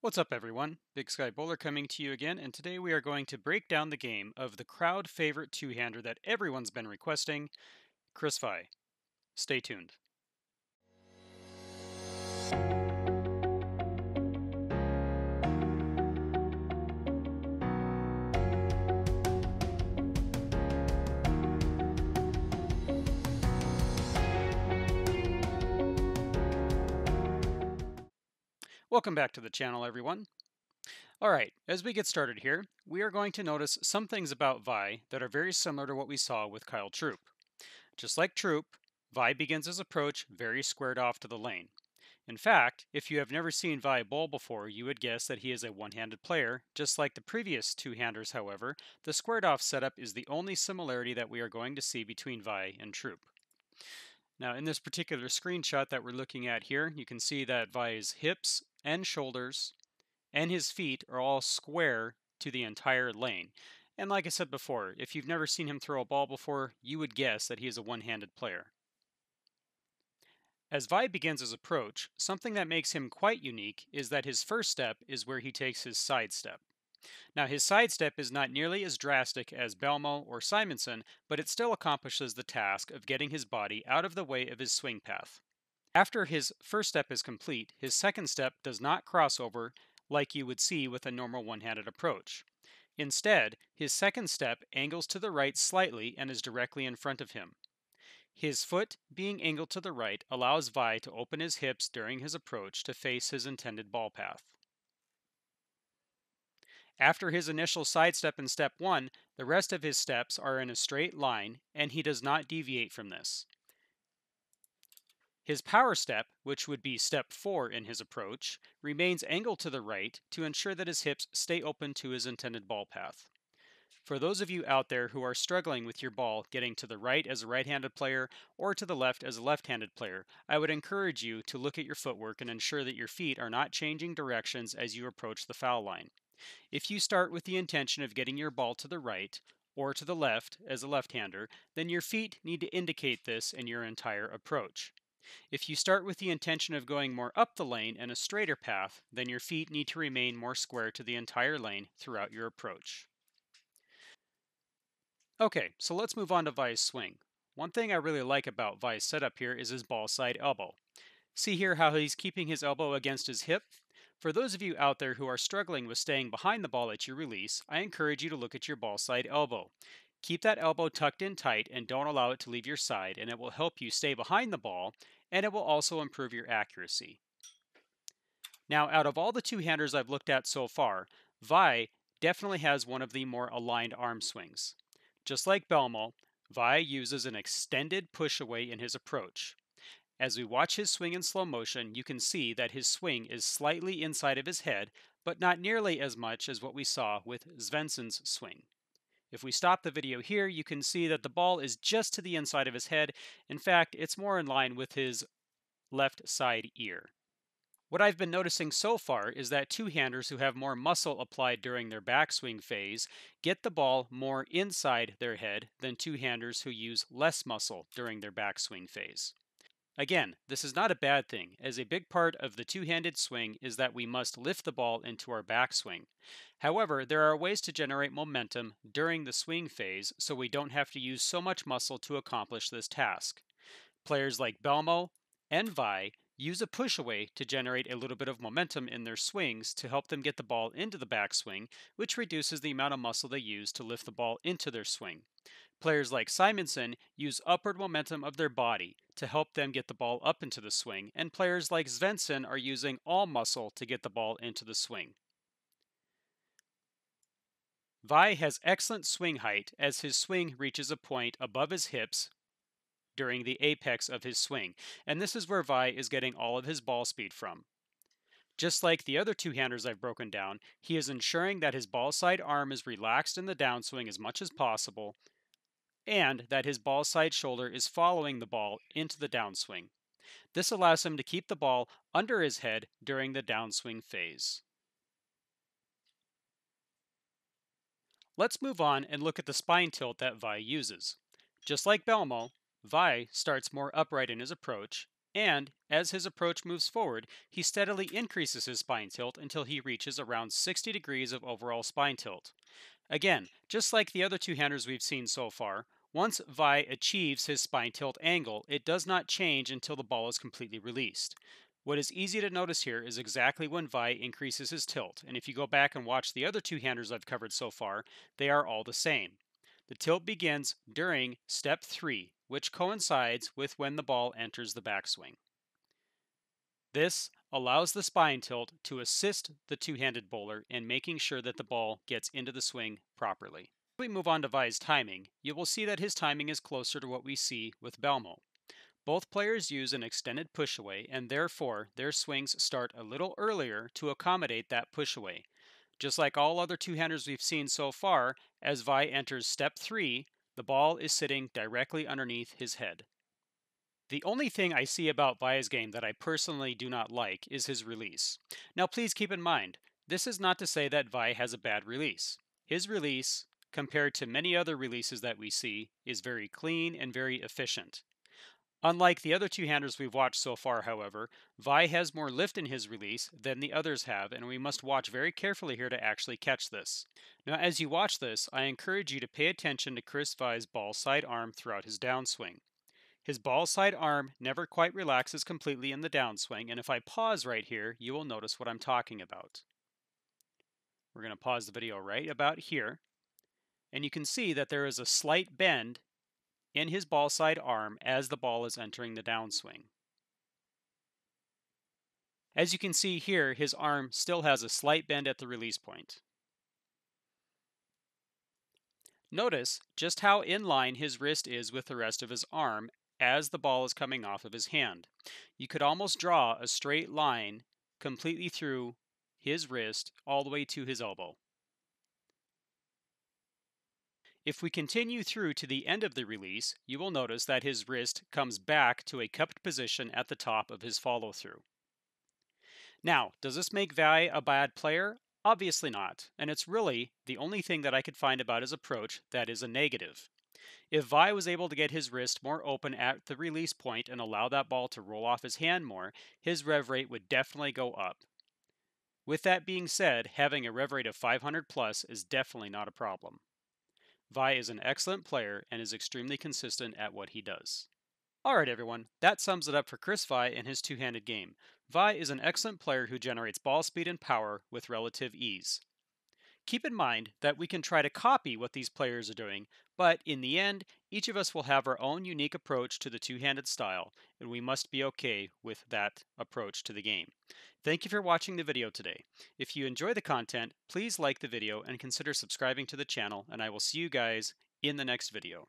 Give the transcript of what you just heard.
What's up, everyone? Big Sky Bowler coming to you again, and today we are going to break down the game of the crowd favorite two-hander that everyone's been requesting, Chris Vi. Stay tuned. Welcome back to the channel, everyone. All right, as we get started here, we are going to notice some things about Vi that are very similar to what we saw with Kyle Troop. Just like Troop, Vi begins his approach very squared off to the lane. In fact, if you have never seen Vi bowl before, you would guess that he is a one-handed player. Just like the previous two-handers, however, the squared-off setup is the only similarity that we are going to see between Vi and Troop. Now, in this particular screenshot that we're looking at here, you can see that Vi's hips and shoulders and his feet are all square to the entire lane. And like I said before, if you've never seen him throw a ball before, you would guess that he is a one-handed player. As Vi begins his approach, something that makes him quite unique is that his first step is where he takes his side step. Now, his side step is not nearly as drastic as Belmo or Simonson, but it still accomplishes the task of getting his body out of the way of his swing path. After his first step is complete, his second step does not cross over like you would see with a normal one-handed approach. Instead, his second step angles to the right slightly and is directly in front of him. His foot being angled to the right allows Vi to open his hips during his approach to face his intended ball path. After his initial sidestep in step 1, the rest of his steps are in a straight line, and he does not deviate from this. His power step, which would be step 4 in his approach, remains angled to the right to ensure that his hips stay open to his intended ball path. For those of you out there who are struggling with your ball getting to the right as a right-handed player or to the left as a left-handed player, I would encourage you to look at your footwork and ensure that your feet are not changing directions as you approach the foul line. If you start with the intention of getting your ball to the right or to the left as a left-hander, then your feet need to indicate this in your entire approach. If you start with the intention of going more up the lane and a straighter path, then your feet need to remain more square to the entire lane throughout your approach. Okay, so let's move on to Vi's swing. One thing I really like about Vi's setup here is his ball side elbow. See here how he's keeping his elbow against his hip? For those of you out there who are struggling with staying behind the ball at your release, I encourage you to look at your ball side elbow. Keep that elbow tucked in tight and don't allow it to leave your side, and it will help you stay behind the ball, and it will also improve your accuracy. Now, out of all the two-handers I've looked at so far, Vi definitely has one of the more aligned arm swings. Just like Belmo, Vi uses an extended push away in his approach. As we watch his swing in slow motion, you can see that his swing is slightly inside of his head, but not nearly as much as what we saw with Svensson's swing. If we stop the video here, you can see that the ball is just to the inside of his head. In fact, it's more in line with his left side ear. What I've been noticing so far is that two-handers who have more muscle applied during their backswing phase get the ball more inside their head than two-handers who use less muscle during their backswing phase. Again, this is not a bad thing, as a big part of the two-handed swing is that we must lift the ball into our backswing. However, there are ways to generate momentum during the swing phase so we don't have to use so much muscle to accomplish this task. Players like Belmo and Vi use a push away to generate a little bit of momentum in their swings to help them get the ball into the backswing, which reduces the amount of muscle they use to lift the ball into their swing. Players like Simonson use upward momentum of their body to help them get the ball up into the swing, and players like Svensson are using all muscle to get the ball into the swing. Vi has excellent swing height as his swing reaches a point above his hips during the apex of his swing, and this is where Vi is getting all of his ball speed from. Just like the other two-handers I've broken down, he is ensuring that his ball side arm is relaxed in the downswing as much as possible, and that his ball side shoulder is following the ball into the downswing. This allows him to keep the ball under his head during the downswing phase. Let's move on and look at the spine tilt that Vi uses. Just like Belmo, Vi starts more upright in his approach, And as his approach moves forward, he steadily increases his spine tilt until he reaches around 60 degrees of overall spine tilt. Again, just like the other two-handers we've seen so far, once Vi achieves his spine tilt angle, it does not change until the ball is completely released. What is easy to notice here is exactly when Vi increases his tilt, and if you go back and watch the other two-handers I've covered so far, they are all the same. The tilt begins during step 3, which coincides with when the ball enters the backswing. This allows the spine tilt to assist the two-handed bowler in making sure that the ball gets into the swing properly. If we move on to Vi's timing, you will see that his timing is closer to what we see with Belmo. Both players use an extended push away, and therefore their swings start a little earlier to accommodate that push away. Just like all other two-handers we've seen so far, as Vi enters step 3, the ball is sitting directly underneath his head. The only thing I see about Vi's game that I personally do not like is his release. Now, please keep in mind, this is not to say that Vi has a bad release. His release, compared to many other releases that we see, is very clean and very efficient. Unlike the other two-handers we've watched so far, however, Vi has more lift in his release than the others have, and we must watch very carefully here to actually catch this. Now, as you watch this, I encourage you to pay attention to Chris Vi's ball side arm throughout his downswing. His ball side arm never quite relaxes completely in the downswing, and if I pause right here, you will notice what I'm talking about. We're going to pause the video right about here, and you can see that there is a slight bend in his ball side arm as the ball is entering the downswing. As you can see here, his arm still has a slight bend at the release point. Notice just how in line his wrist is with the rest of his arm as the ball is coming off of his hand. You could almost draw a straight line completely through his wrist all the way to his elbow. If we continue through to the end of the release, you will notice that his wrist comes back to a cupped position at the top of his follow through. Now, does this make Vi a bad player? Obviously not, and it's really the only thing that I could find about his approach that is a negative. If Vi was able to get his wrist more open at the release point and allow that ball to roll off his hand more, his rev rate would definitely go up. With that being said, having a rev rate of 500 plus is definitely not a problem. Vi is an excellent player and is extremely consistent at what he does. Alright everyone, that sums it up for Chris Vi and his two-handed game. Vi is an excellent player who generates ball speed and power with relative ease. Keep in mind that we can try to copy what these players are doing, but in the end, each of us will have our own unique approach to the two-handed style, and we must be okay with that approach to the game. Thank you for watching the video today. If you enjoy the content, please like the video and consider subscribing to the channel, and I will see you guys in the next video.